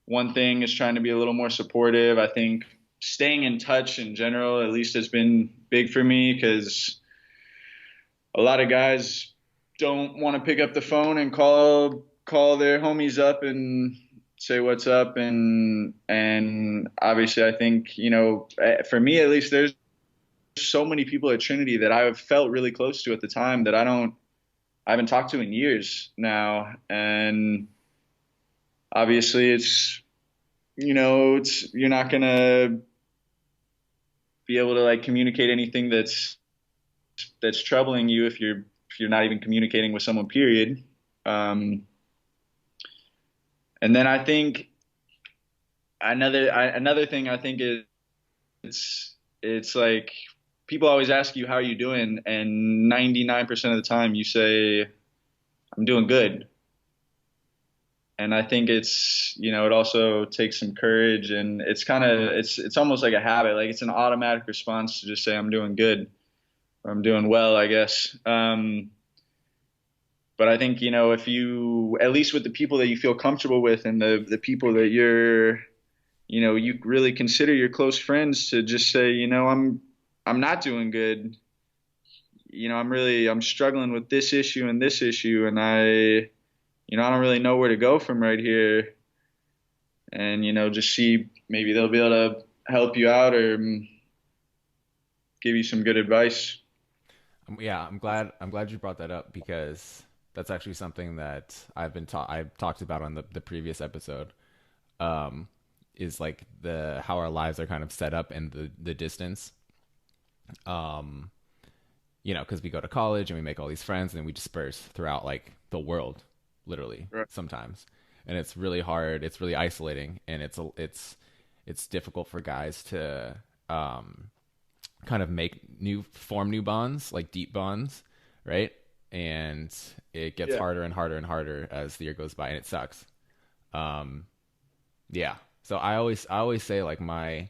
Speaker 2: one thing, is trying to be a little more supportive. I think staying in touch in general, at least, has been big for me because a lot of guys don't want to pick up the phone and call their homies up and say what's up. And obviously I think, for me at least, there's so many people at Trinity that I've felt really close to at the time that I haven't talked to in years now. And obviously you're not gonna be able to like communicate anything that's troubling you if you're not even communicating with someone, period. Um, and then I think another thing I think is it's like people always ask you how are you doing, and 99% of the time you say I'm doing good. And I think it also takes some courage, and it's almost like a habit. Like it's an automatic response to just say I'm doing good or I'm doing well, I guess. But I think, if you, at least with the people that you feel comfortable with and the people that you really consider your close friends, to just say, I'm not doing good. I'm struggling with this issue and this issue, and I don't really know where to go from right here. And, just see, maybe they'll be able to help you out or give you some good advice.
Speaker 1: Yeah, I'm glad you brought that up because that's actually something that I've talked about on the previous episode. Um, is like the how our lives are kind of set up and the distance. Um, because we go to college and we make all these friends and then we disperse throughout like the world, literally
Speaker 2: Right.
Speaker 1: sometimes, and it's really hard. It's really isolating, and it's difficult for guys to kind of form new bonds, like deep bonds, right? And it gets
Speaker 2: Yeah.
Speaker 1: harder and harder and harder as the year goes by, and it sucks. Um, yeah. So I always say like my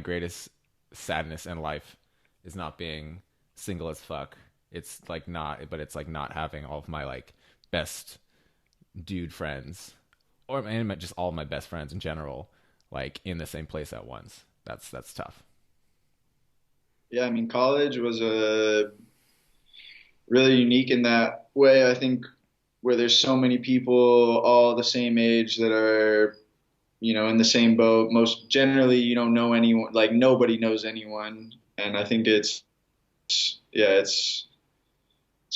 Speaker 1: greatest sadness in life is not being single as fuck. It's like not, but it's like not having all of my like best dude friends, or and just all of my best friends in general, like in the same place at once. That's tough.
Speaker 2: Yeah. I mean, college was really unique in that way, I think, where there's so many people all the same age that are, in the same boat. Most generally, you don't know anyone, like nobody knows anyone. And I think yeah, it's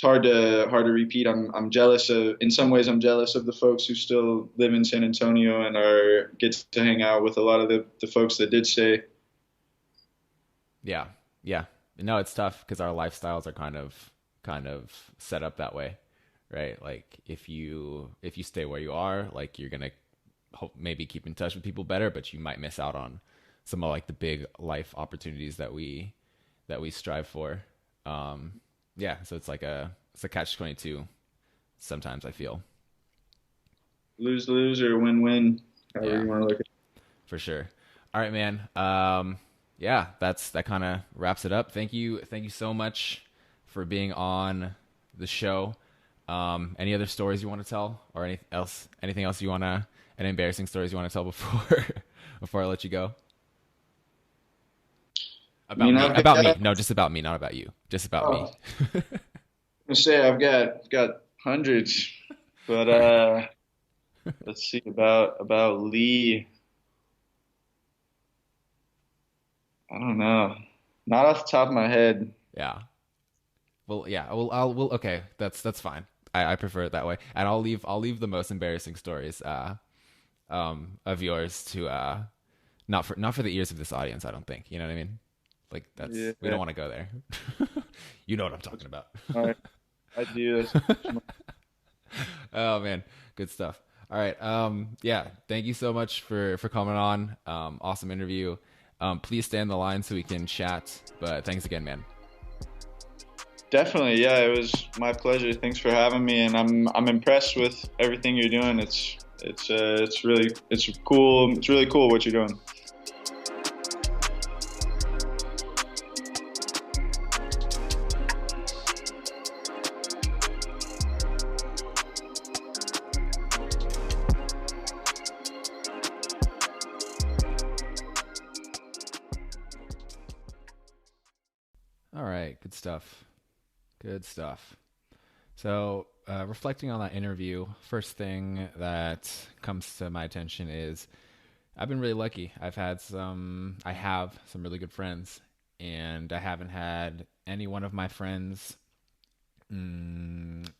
Speaker 2: hard to repeat. I'm jealous of, in some ways, I'm jealous of the folks who still live in San Antonio and get to hang out with a lot of the folks that did stay.
Speaker 1: Yeah, yeah. No, it's tough because our lifestyles are kind of set up that way, right? Like if you stay where you are, like you're gonna maybe keep in touch with people better, but you might miss out on some of like the big life opportunities that we strive for. Um, yeah, so it's a catch 22. Sometimes I feel.
Speaker 2: Lose lose or win win, however
Speaker 1: Yeah,
Speaker 2: you want to look at
Speaker 1: for sure. All right, man. Yeah, that kind of wraps it up. Thank you so much for being on the show. Any other stories you want to tell, or anything else any embarrassing stories you want to tell before before I let you go?
Speaker 2: it. I mean, I've
Speaker 1: About me.
Speaker 2: got.
Speaker 1: No, just about me, not about you. Just about
Speaker 2: Oh,
Speaker 1: me.
Speaker 2: I'm gonna say I've got hundreds, but
Speaker 1: All right.
Speaker 2: let's see about Lee. I don't know, not off the top of my head.
Speaker 1: Yeah. Well, yeah. Well, okay. That's fine. I prefer it that way, and I'll leave the most embarrassing stories of yours to not for the ears of this audience. I don't think. You know what I mean? Like
Speaker 2: Yeah,
Speaker 1: we don't want to go there. You know what I'm talking about.
Speaker 2: all right, I do.
Speaker 1: Oh man, good stuff. All right. Yeah. Thank you so much for coming on. Awesome interview. Please stay on the line so we can chat. But thanks again, man.
Speaker 2: Definitely, yeah. It was my pleasure. Thanks for having me, and I'm impressed with everything you're doing. It's cool. It's really cool what you're doing.
Speaker 1: All right. Good stuff. Good stuff. So, reflecting on that interview, first thing that comes to my attention is I've been really lucky. I have some really good friends, and I haven't had any one of my friends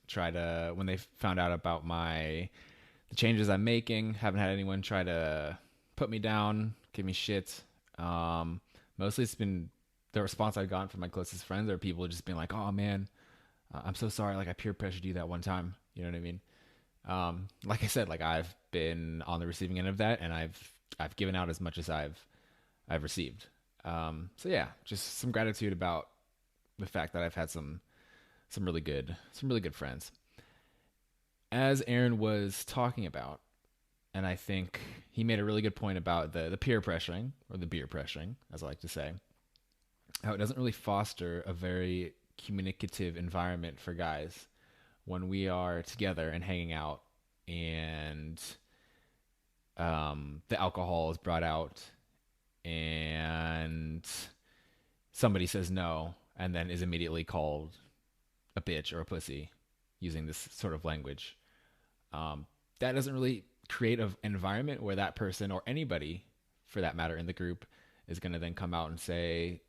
Speaker 1: try to, when they found out about the changes I'm making, haven't had anyone try to put me down, give me shit. Mostly it's been the response I've gotten from my closest friends are people just being like, "Oh man, I'm so sorry. Like I peer pressured you that one time." You know what I mean? Like I said, like I've been on the receiving end of that, and I've given out as much as I've received. So yeah, just some gratitude about the fact that I've had some really good friends. As Aaron was talking about, and I think he made a really good point about the peer pressuring, or the beer pressuring, as I like to say, how it doesn't really foster a very communicative environment for guys when we are together and hanging out, and the alcohol is brought out, and somebody says no, and then is immediately called a bitch or a pussy using this sort of language. That doesn't really create an environment where that person, or anybody for that matter in the group, is going to then come out and say,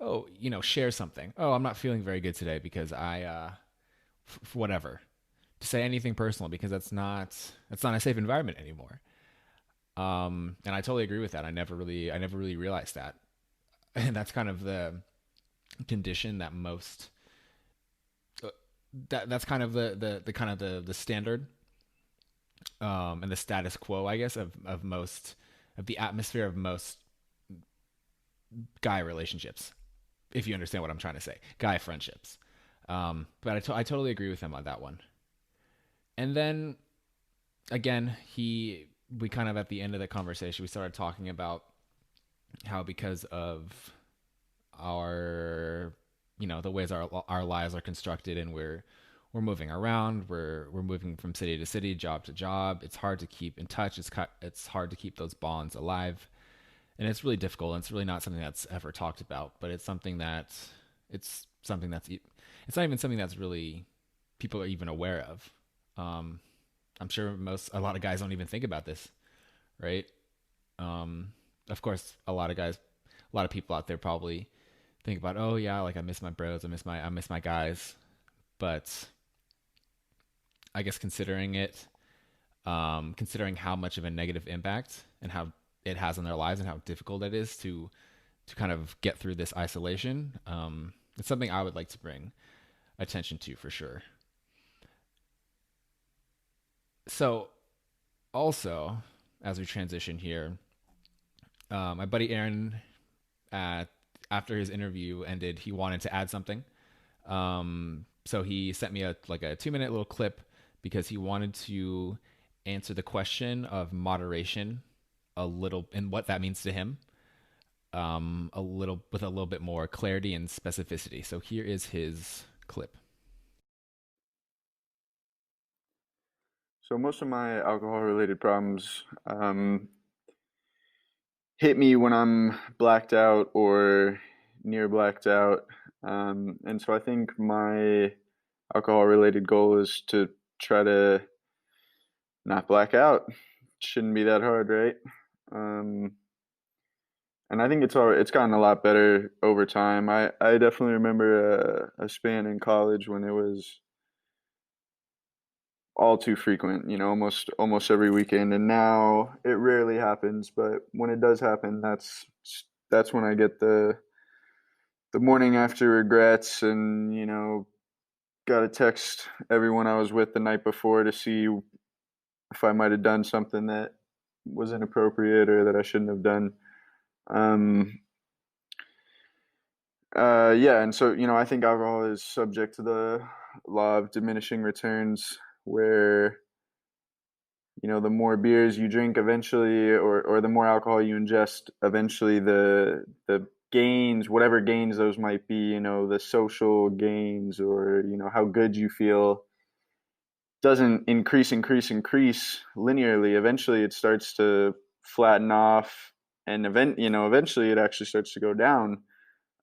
Speaker 1: "Oh, share something. Oh, I'm not feeling very good today because whatever." To say anything personal, because that's not a safe environment anymore. And I totally agree with that. I never really realized that, and that's kind of the condition that most that's kind of the kind of the standard, and the status quo, I guess, of most of the atmosphere of most guy relationships, if you understand what I'm trying to say, guy friendships. But I totally agree with him on that one. And then again, we kind of, at the end of the conversation, we started talking about how, because of our the ways our lives are constructed, and we're moving around, we're moving from city to city, job to job. It's hard to keep in touch. It's hard to keep those bonds alive, and it's really difficult. And it's really not something that's ever talked about. But it's not even something that's really people are even aware of. I'm sure a lot of guys don't even think about this, right? Of course, a lot of people out there probably think about, oh yeah, like I miss my bros, I miss my guys. But I guess considering how much of a negative impact and how it has on their lives, and how difficult it is to kind of get through this isolation, it's something I would like to bring attention to, for sure. So also, as we transition here, my buddy Aaron, uh, after his interview ended, he wanted to add something. So he sent me a 2 minute little clip because he wanted to answer the question of moderation a little and what that means to him, a little with a little bit more clarity and specificity. So here is his clip.
Speaker 2: So most of my alcohol-related problems hit me when I'm blacked out or near blacked out. And so I think my alcohol-related goal is to try to not black out. Shouldn't be that hard, right? Um, and I think it's gotten a lot better over time. I definitely remember a span in college when it was all too frequent, almost every weekend. And now it rarely happens, but when it does happen, that's when I get the morning after regrets, and got to text everyone I was with the night before to see if I might have done something that was inappropriate or that I shouldn't have done. Um, yeah, and so I think alcohol is subject to the law of diminishing returns, where the more beers you drink eventually, or the more alcohol you ingest, eventually the gains, whatever gains those might be, the social gains, or how good you feel, doesn't increase linearly. Eventually it starts to flatten off, and eventually it actually starts to go down.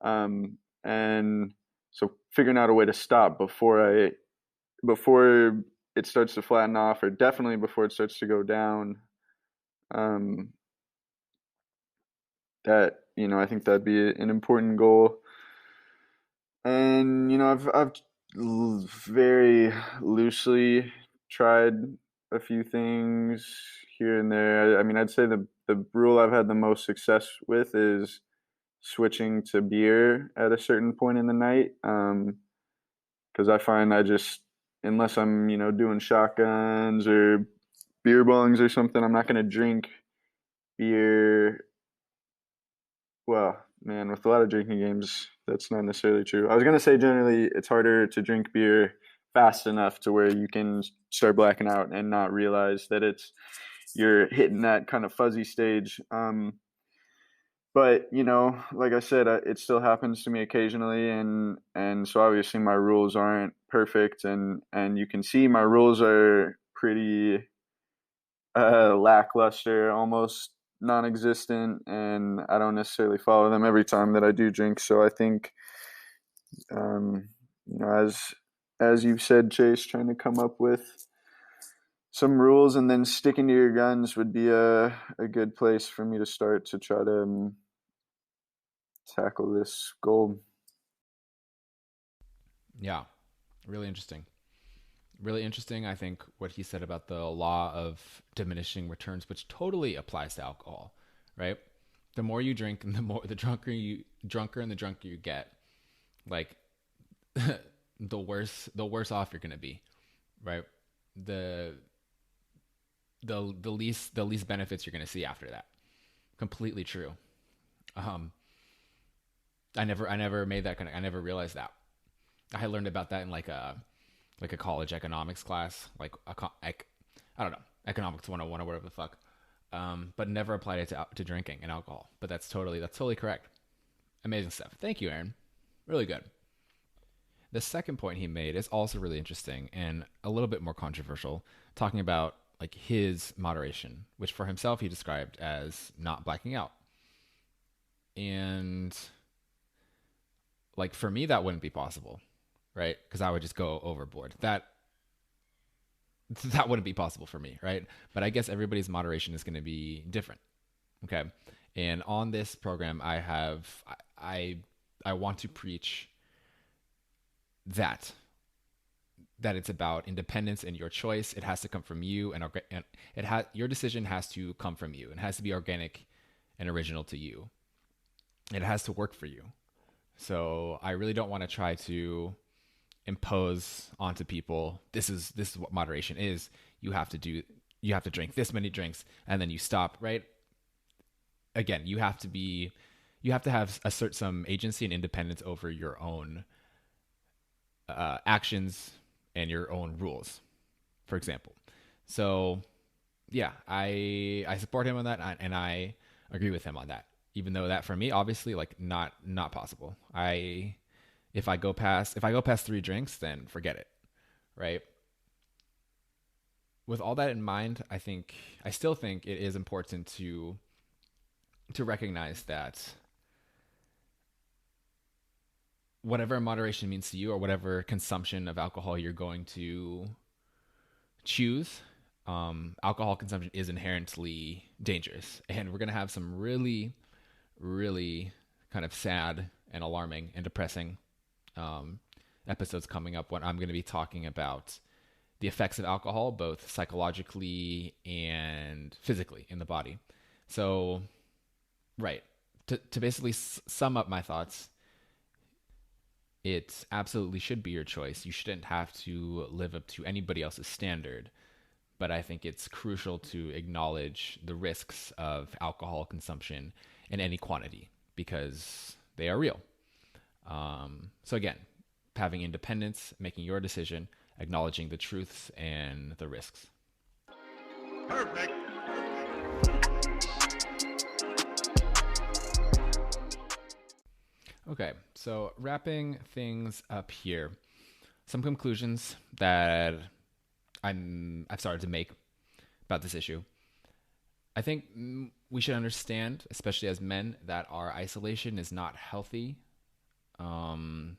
Speaker 2: And so figuring out a way to stop before it starts to flatten off, or definitely before it starts to go down, um, that I think that'd be an important goal. And I've very loosely tried a few things here and there. I mean, I'd say the rule I've had the most success with is switching to beer at a certain point in the night. Because I find unless I'm doing shotguns or beer bongs or something, I'm not going to drink beer. Well, man, with a lot of drinking games, that's not necessarily true. I was gonna say generally it's harder to drink beer fast enough to where you can start blacking out and not realize that you're hitting that kind of fuzzy stage. But like I said, it still happens to me occasionally, and so obviously my rules aren't perfect, and you can see my rules are pretty lackluster, almost non-existent, and I don't necessarily follow them every time that I do drink. So I think, um, as you've said, Chase, trying to come up with some rules and then sticking to your guns would be a good place for me to start to try to tackle this goal.
Speaker 1: Yeah, really interesting. Really interesting. I think what he said about the law of diminishing returns, which totally applies to alcohol, right? The more you drink, and drunker and the drunker you get, like the worse off you're gonna be, right? The the least benefits you're gonna see after that. Completely true. Um, I never made that kind of I never realized that. I learned about that in like a college economics class, I don't know, economics 101 or whatever the fuck. But never applied it to drinking and alcohol. But that's totally correct. Amazing stuff. Thank you, Aaron. Really good. The second point he made is also really interesting and a little bit more controversial, talking about like his moderation, which for himself he described as not blacking out. And like for me that wouldn't be possible, right? Because I would just go overboard. That wouldn't be possible for me, right? But I guess everybody's moderation is going to be different. Okay. And on this program, I want to preach that it's about independence and your choice. It has to come from you, and your decision has to come from you. It has to be organic and original to you. It has to work for you. So I really don't want to try to impose onto people, this is what moderation is. You have to drink this many drinks and then you stop, right? Again, you have to have assert some agency and independence over your own actions and your own rules, for example. So yeah, I support him on that, and I agree with him on that. Even though that for me, obviously, like not possible. If I go past 3 drinks, then forget it, right? With all that in mind, I still think it is important to recognize that whatever moderation means to you, or whatever consumption of alcohol you're going to choose, alcohol consumption is inherently dangerous. And we're going to have some really, really kind of sad and alarming and depressing um, episodes coming up when I'm going to be talking about the effects of alcohol, both psychologically and physically in the body. So, right. To basically sum up my thoughts, it absolutely should be your choice. You shouldn't have to live up to anybody else's standard. But I think it's crucial to acknowledge the risks of alcohol consumption in any quantity because they are real. So, again, having independence, making your decision, acknowledging the truths and the risks.
Speaker 3: Perfect.
Speaker 1: Okay, so wrapping things up here, some conclusions that I've started to make about this issue. I think we should understand, especially as men, that our isolation is not healthy. Um,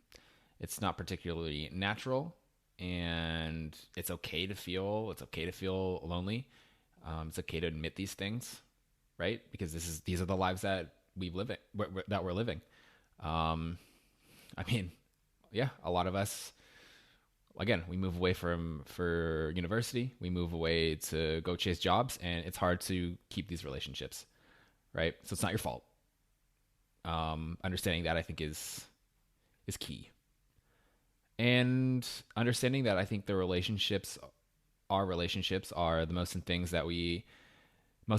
Speaker 1: it's not particularly natural, and it's okay to feel lonely. It's okay to admit these things, right? Because these are the lives that we're living. Um, I mean, yeah, a lot of us, again, we move away for university, we move away to go chase jobs, and it's hard to keep these relationships, right? So it's not your fault. Understanding that, I think, is key, and understanding that I think our relationships are the most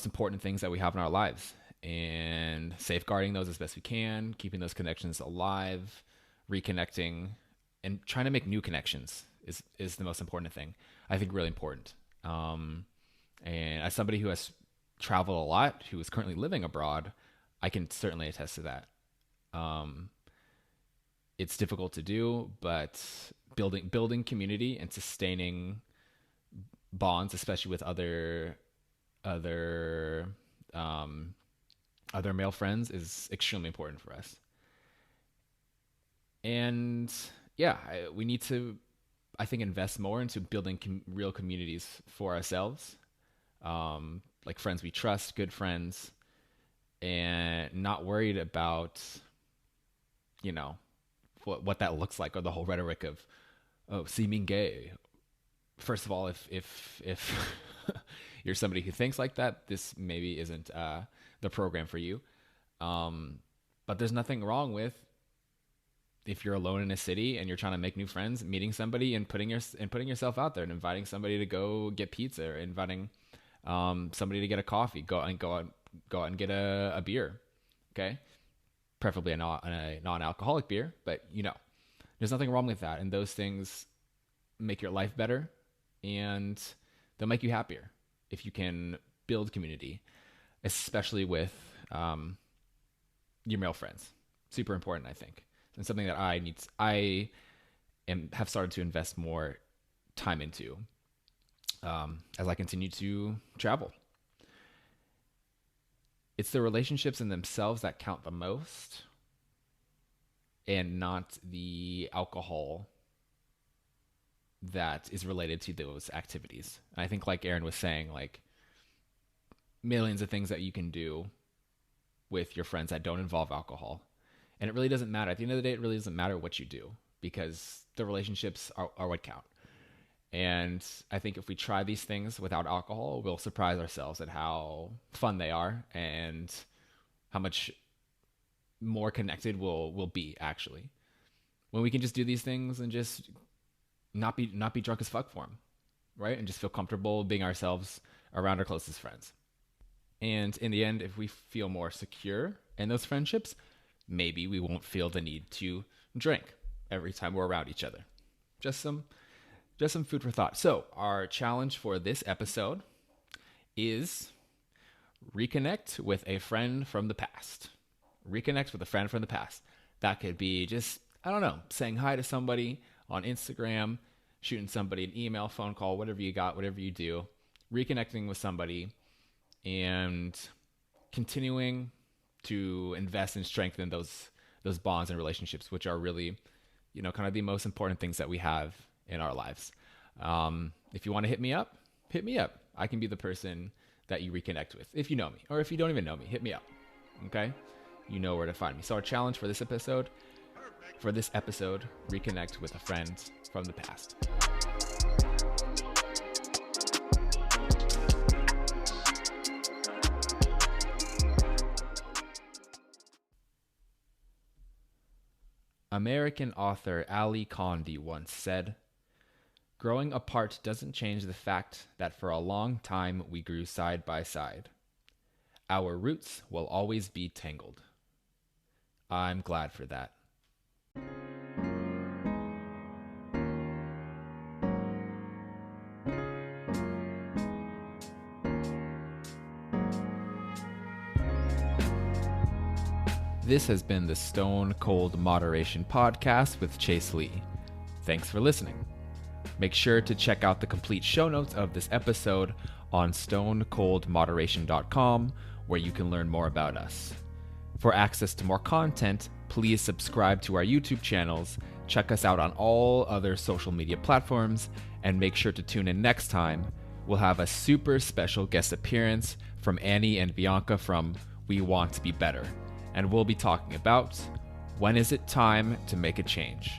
Speaker 1: important things that we have in our lives, and safeguarding those as best we can, keeping those connections alive, reconnecting, and trying to make new connections is the most important thing. I think really important. And as somebody who has traveled a lot, who is currently living abroad, I can certainly attest to that. Um, it's difficult to do, but building community and sustaining bonds, especially with other um, other male friends, is extremely important for us. And yeah, we need to, I think, invest more into building real communities for ourselves, like friends we trust, good friends, and not worried about, you know, what that looks like, or the whole rhetoric of, oh, seeming gay. First of all, if you're somebody who thinks like that, this maybe isn't the program for you. But there's nothing wrong with, if you're alone in a city and you're trying to make new friends, meeting somebody and putting yourself out there and inviting somebody to go get pizza, or inviting somebody to get a coffee, go out and get a beer, okay? Preferably a non-alcoholic beer, but there's nothing wrong with that, and those things make your life better, and they'll make you happier if you can build community, especially with your male friends. Super important, I think, and something that have started to invest more time into as I continue to travel. It's the relationships in themselves that count the most, and not the alcohol that is related to those activities. And I think, like Aaron was saying, like, millions of things that you can do with your friends that don't involve alcohol. And it really doesn't matter. At the end of the day, it really doesn't matter what you do, because the relationships are what count. And I think if we try these things without alcohol, we'll surprise ourselves at how fun they are, and how much more connected we'll be, actually, when we can just do these things and just not be drunk as fuck for them, right? And just feel comfortable being ourselves around our closest friends. And in the end, if we feel more secure in those friendships, maybe we won't feel the need to drink every time we're around each other. Just some food for thought. So our challenge for this episode is reconnect with a friend from the past. Reconnect with a friend from the past. That could be just, I don't know, saying hi to somebody on Instagram, shooting somebody an email, phone call, whatever you got, whatever you do. Reconnecting with somebody and continuing to invest and strengthen those bonds and relationships, which are really, kind of the most important things that we have in our lives. If you want to hit me up. I can be the person that you reconnect with. If you know me, or if you don't even know me, hit me up. Okay? You know where to find me. So our challenge for this episode, reconnect with a friend from the past. American author Ali Condi once said, "Growing apart doesn't change the fact that for a long time we grew side by side. Our roots will always be tangled." I'm glad for that. This has been the Stone Cold Moderation Podcast with Chase Lee. Thanks for listening. Make sure to check out the complete show notes of this episode on stonecoldmoderation.com, where you can learn more about us. For access to more content, please subscribe to our YouTube channels, check us out on all other social media platforms, and make sure to tune in next time. We'll have a super special guest appearance from Annie and Bianca from We Want to Be Better, and we'll be talking about when is it time to make a change.